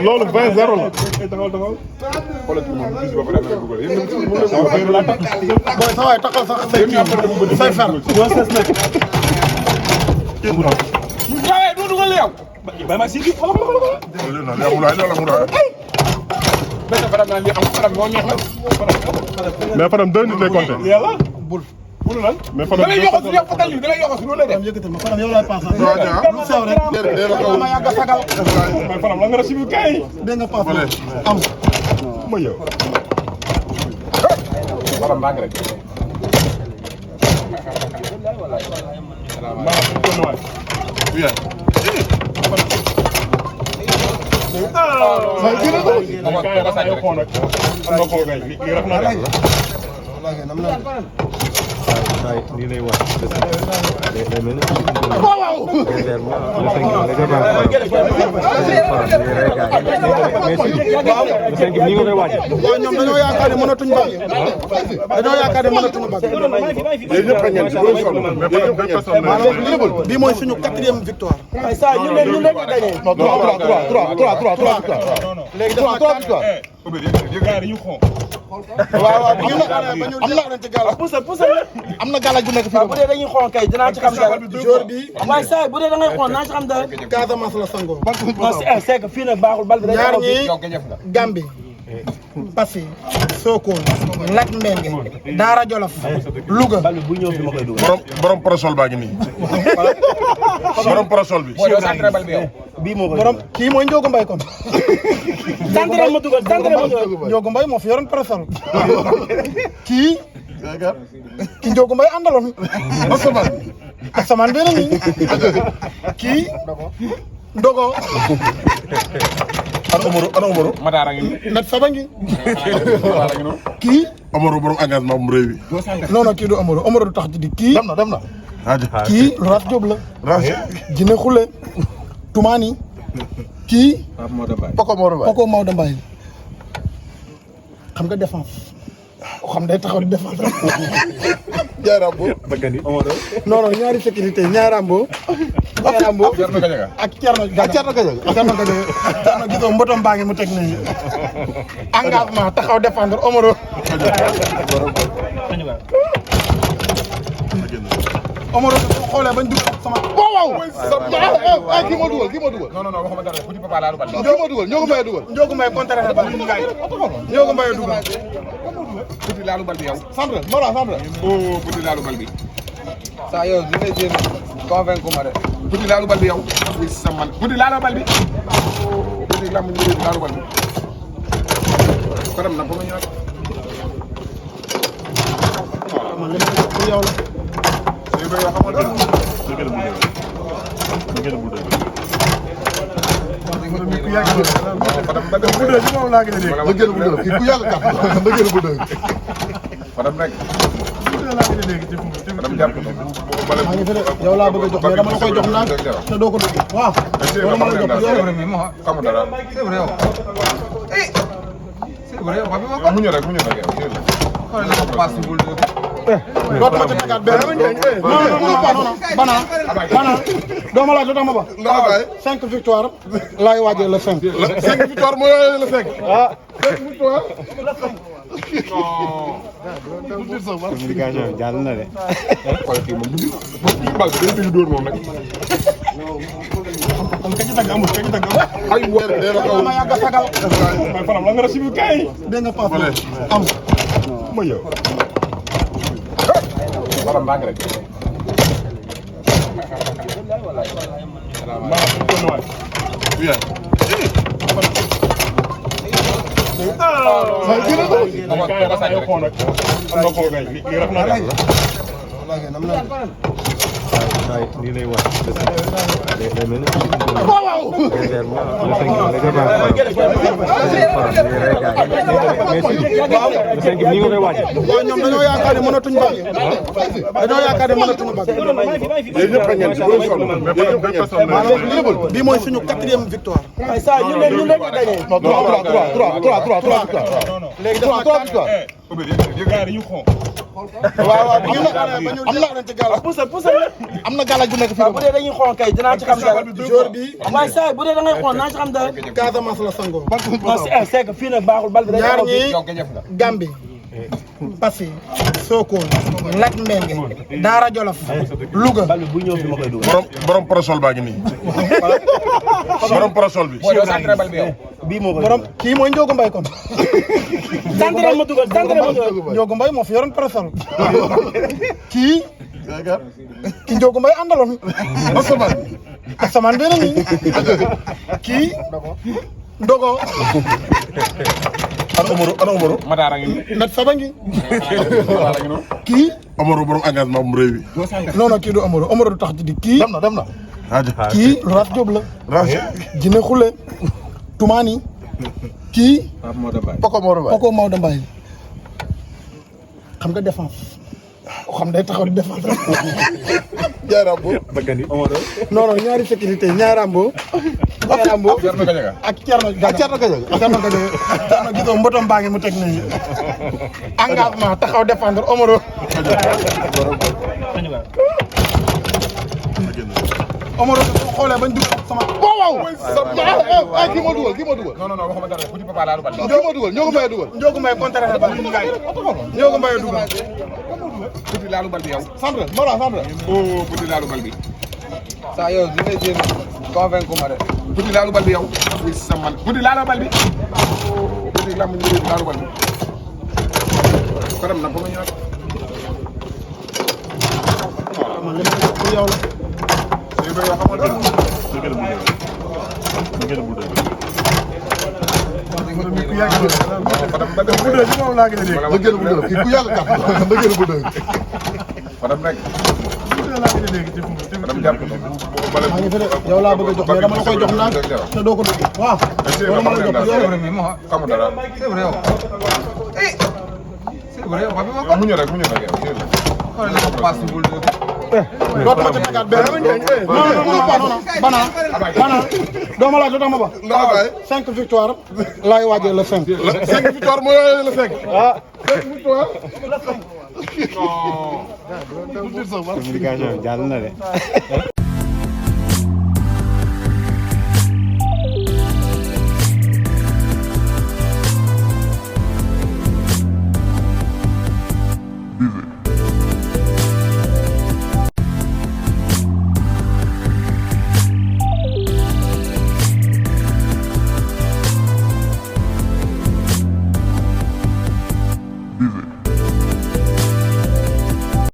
loolu 20-0 la. booy sa waay taxal sax say kii say fer. waaye du dugal yow. ba ma si kii benn faram naa li am faram moo neex na. mais Fadam 2 nit lay compter. yàlla bul. bul lan. mais Fadam da lay yokk si yow fatal li da lay yokk si loolu lay def. yëkkatal ma Fadam yow laay paasal. lu sew rek. dama yàgg a sagal. mais Fadam la nga rasibu kay. dégg nga paasal am. ma yow. faram baa ngi rek. lii lay wax day mel ni ni nga koy waaj. waaw ñoom dañoo yaakaar ne mënatuñ bàyyi. dañoo yaakaar ne mënatuñu bàyyi. bii mooy suñu 4e victoire. ay saa ñu leen ñu gagné. non 3 léegi def na 4 victoire. waaw waaw am na ci gàllankoor. pousse am na gàllankoor bu nekk fii. bu dee dañuy xool kay dinaa ci xam dara. jour bi waaye saa bu dee da ngay xool naa ci xam dara. Casamance la sangoo. c'est que fii nag baaxul bal bi day ñaar ñii Gambie. Passy Sokone Lat Mbengue Daara Jolof Louga. bal bi bu ñëw fi ma koy dugal. borom parasol baa ngi nii. borom parasol bi. bii moo koy borom kii mooy Ndiogu Mbaye kon. central ma dugal central ma dugal. Ndiogu Mbaye moo fi yoroon parasol. kii Ndiogu Mbaye àndaloon. asamaan beneen nii. kii Ndogo. ana Omaro. Madaara ngi. Nat Saba ngi. kii. Omaro borom engagement bu réew yi. non non kii du Omaro du tax di kii. dem na. kii Ras Diop la. Jine Xule. Toumani. kii. Poko Maodo Mbaye. xam nga défense. xam day taxaw di défense. Jaaraambo. non non ñaari sécurité ñaarambo. Jaaraambo ak Thierno Gadiaga. Thierno gisoo mbotom baa ngi mu teg nii. engagement taxaw défendre Omaro. Omaro xoolee bañ dugg sama. waaw. kii moo dugal. non waxuma dara petit papa laa dugal. Ndiogu Mbaye contraire na bal. Ndiogu Mbaye dugal. petit laalu bal bi yow. centre Mara centre. oh petit laalu bal bi. saa yow li ngay jéem convaincre ma de. petit laalu bal bi yow. oui sama petit laalu bal bi. petit laalu bal bi. Fadam na ko ma ñu nag. man li ma def pour yow la. yow laa bëgg a jox mais dama la koy jox naan te doo ko dugg. waaw. loolu ma la jox xamu dara. c'est vrai yow. c'est vrai yow. muñu rek yow. dootuma ci tegaat benn. non. Bana. dooma laaj lu tax ma ba. 5 victoire laay waajee le 5. 5 victoire mooy le 5. ah 5 victoire. communication jàll na de. xoolal kii moom bal bi day dégg dóor moom nag. ay weer dee la kaw. dama yàgg a sagal. mais Fadam la nga rasibu kay. dégg nga paasal am. ma yow. faram baa ngi rek. lii lay wax day mel ni ni nga koy waaj. waaw ñoom dañoo yaakaar ne mënatuñ bàyyi. dañoo yaakaar ne mënatuñu bàyyi. bii mooy suñu 4e victoire. ay saa ñu leen gagné. non 3 victoire. léegi def na 3 victoire. Obé gars dañu xon. waaw am na galaaj bu nekk fii. bu dee dañuy xool kay dinaa ci xam dara. jour bi waaye saa bu dee da ngay xool naa ci xam dara. Casamance la sangoo. non c'est que fii nag baaxul bal bi day ñaar taxaw fii. ñi yow gañef nga. Gambie Passy Sokone Lat Mbengue Daara Jolof Louga. bal bi bu ñëw fi ma koy dugal. borom parasol baa ngi nii. borom parasol bi. boo doo centré bal bi yow. bii moo koy borom kii mooy Ndiogu Mbaye kon. centré ma dugal centré ma dugal. Ndiogu Mbaye moo fi yoroon parasol. kii Ndiogu Mbaye àndaloon. asamaan bi nii kii Ndogo. ana Omaro. Mataara ngi nii. Nat Saba ngi. Mataara ngi noonu. kii Omaro borom engagement bu réew bi. non non kii du Omaro du tax di kii. dem na. kii Ras Diop la. Rangé. Jine Xule Toumani kii Poko Moro Baye. Poko Maodo Mbaye xam nga défense xam day taxaw di défense Ndiaye Rambo. non non ñaari sécurité ñaarambo Thierno Gadiaga. ak Thierno Gadiaga gisoo mbotom baa ngi mu teg nii engagement taxaw défendre Omaro Omaro su xoolee bañ dugg sama waaw kii moo dugal. non waxuma dara Petit Papa laa lu bal. Kii moo dugal Ndiogu Mbaye dugal. Ndiogu Mbaye contre na bal Ndiogu Mbaye dugal Petit laa lu bal bi yow. centre Mara centre. oh Petit laa lu bal bi. saa yow li ngay jéem convaincre ma de. Petit laa lu bal bi yow. oui sa man Petit laa lu bal bi. Petit laa lu bal bi. Fadam nag ba ma ñëwaat. man li ma def pour yow la kii ku yàgg kàpp mbëggeel bu dëgg. Fadam rek. Fadam jàpp na. maa ngi fi de yow laa bëgg a jox mais dama la koy jox naan te doo ko dugg waaw loolu ma la jox yow xamu dara. c'est vrai yow. c'est vrai yow mu ñëw rek yow. dootuma ci tegaat benn non bana doo ma laaj lu tax ma ba 5 victoire laay waajee le 5 5 victoire mooy le 5. ah 5 victoire. communication jàll na de. Busy.